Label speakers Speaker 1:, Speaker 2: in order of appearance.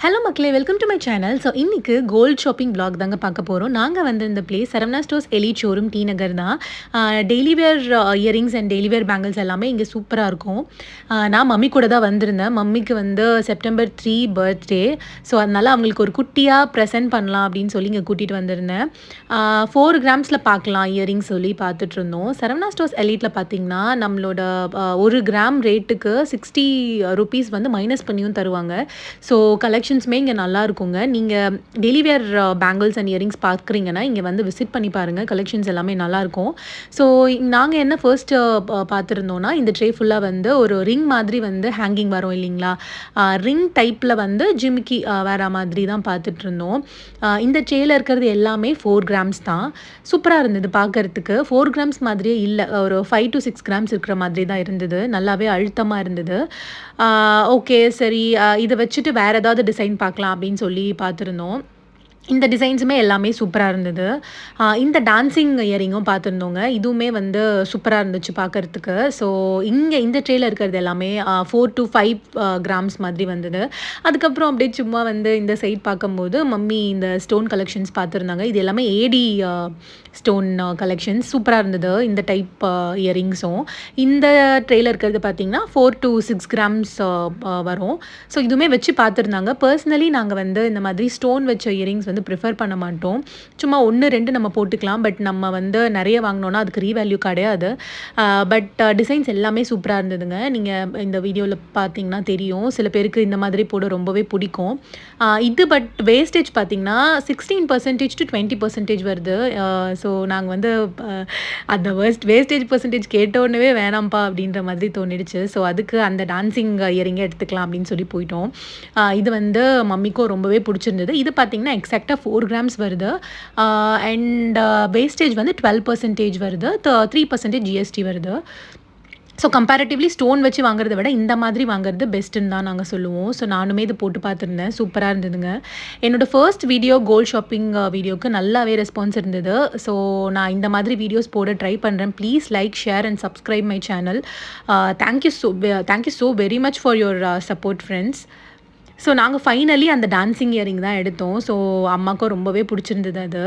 Speaker 1: Hello மக்களே, welcome to my channel. So இன்னைக்கு gold shopping vlog தாங்க பார்க்க போகிறோம். நாங்கள் வந்து இந்த place Saravana stores elite showroom T Nagar தான். Daily wear earrings and daily wear bangles எல்லாமே இங்கே சூப்பராக இருக்கும். நான் மம்மி கூட தான் வந்திருந்தேன். மம்மிக்கு வந்து செப்டம்பர் 3 பர்த்டே. ஸோ அதனால் அவங்களுக்கு ஒரு குட்டியாக ப்ரெசென்ட் பண்ணலாம் அப்படின்னு சொல்லி இங்கே கூட்டிகிட்டு வந்திருந்தேன். 4 கிராம்ஸில் பார்க்கலாம் இயரிங்ஸ் சொல்லி பார்த்துட்டு இருந்தோம். சரவணா ஸ்டோர்ஸ் எலிட்டில் பார்த்தீங்கன்னா நம்மளோட 1 கிராம் ரேட்டுக்கு 60 ருபீஸ் வந்து மைனஸ் பண்ணியும் தருவாங்க. ஸோ கலெக்ஷன்ஸுமே இங்கே நல்லா இருக்குங்க. நீங்கள் daily wear bangles and earrings பார்க்குறீங்கன்னா இங்கே வந்து விசிட் பண்ணி பாருங்கள். கலெக்ஷன்ஸ் எல்லாமே நல்லாயிருக்கும். ஸோ நாங்கள் என்ன ஃபர்ஸ்ட்டு பார்த்துருந்தோன்னா, இந்த ட்ரே ஃபுல்லாக வந்து ஒரு ரிங் மாதிரி வந்து ஹேங்கிங் வரும் இல்லைங்களா, ரிங் டைப்பில் வந்து ஜிமிக்கி வேறு மாதிரி தான் பார்த்துட்டு இருந்தோம். இந்த ட்ரேயில் இருக்கிறது எல்லாமே 4 கிராம்ஸ் தான். சூப்பராக இருந்தது பார்க்குறதுக்கு. 4 கிராம்ஸ் மாதிரியே இல்லை, ஒரு 5 to 6 கிராம்ஸ் இருக்கிற மாதிரி தான் இருந்தது. நல்லாவே அழுத்தமாக இருந்தது. ஓகே சரி, இதை வச்சுட்டு வேறு ஏதாவது டிசைன் பார்க்கலாம் அப்படின்னு சொல்லி பார்த்துருந்தோம். இந்த டிசைன்ஸுமே எல்லாமே சூப்பராக இருந்தது. இந்த டான்சிங் இயரிங்கும் பார்த்துருந்தோங்க. இதுவுமே வந்து சூப்பராக இருந்துச்சு பார்க்குறதுக்கு. ஸோ இங்கே இந்த ட்ரேயில் இருக்கிறது எல்லாமே 4 to 5 கிராம்ஸ் மாதிரி வந்தது. அதுக்கப்புறம் அப்படியே சும்மா வந்து இந்த சைட் பார்க்கும்போது மம்மி இந்த ஸ்டோன் கலெக்ஷன்ஸ் பார்த்துருந்தாங்க. இது எல்லாமே ஏடி ஸ்டோன் கலெக்ஷன்ஸ் சூப்பராக இருந்தது. இந்த டைப் இயரிங்ஸும் இந்த ட்ரேயில் இருக்கிறது பார்த்திங்கன்னா 4 to 6 கிராம்ஸ் வரும். ஸோ இதுவுமே வச்சு பார்த்துருந்தாங்க. பர்சனலி நாங்கள் வந்து இந்த மாதிரி ஸ்டோன் வச்ச இயரிங்ஸ் வந்து ப்ரிஃபர் பண்ண மாட்டோம். சும்மா 1-2 நம்ம போட்டுக்கலாம். பட் நம்ம வந்து நிறைய வாங்கினோன்னா அதுக்கு ரீவேல்யூ கிடையாது. பட் டிசைன்ஸ் எல்லாமே சூப்பராக இருந்ததுங்க. நீங்கள் இந்த வீடியோவில் பார்த்தீங்கன்னா தெரியும், சில பேருக்கு இந்த மாதிரி போட ரொம்பவே பிடிக்கும். இது பட் வேஸ்டேஜ் பார்த்திங்கன்னா 16% to 20% வருது. ஸோ நாங்கள் வந்து அந்த வேஸ்டேஜ் பர்சன்டேஜ் கேட்டோன்னே வேணாம்ப்பா அப்படின்ற மாதிரி தோணிடுச்சு. ஸோ அதுக்கு அந்த டான்சிங் இயரிங்கை எடுத்துக்கலாம் அப்படின்னு சொல்லி போயிட்டோம். இது வந்து மம்மிக்கும் ரொம்பவே பிடிச்சிருந்தது. இது பார்த்திங்கன்னா எக்ஸாக்டாக 4 கிராம்ஸ் வருது. அண்ட் வேஸ்டேஜ் வந்து 12% வருது, 3% ஜிஎஸ்டி வருது. ஸோ கம்பேரிட்டிவ்லி ஸ்டோன் வச்சு வாங்குறத விட இந்த மாதிரி வாங்குறது பெஸ்ட்டுன்னு தான் நாங்கள் சொல்லுவோம். ஸோ நானுமே இது போட்டு பார்த்துருந்தேன். சூப்பராக இருந்ததுங்க. என்னோடய ஃபர்ஸ்ட் வீடியோ கோல்ட் ஷாப்பிங் வீடியோவுக்கு நல்லாவே ரெஸ்பான்ஸ் இருந்தது. ஸோ நான் இந்த மாதிரி வீடியோஸ் போட ட்ரை பண்ணுறேன். Please like, share and subscribe my channel. Thank you so very much for your support friends. So நாங்கள் ஃபைனலி அந்த டான்சிங் இயரிங் தான் எடுத்தோம். ஸோ அம்மாவுக்கும் ரொம்பவே பிடிச்சிருந்தது அது.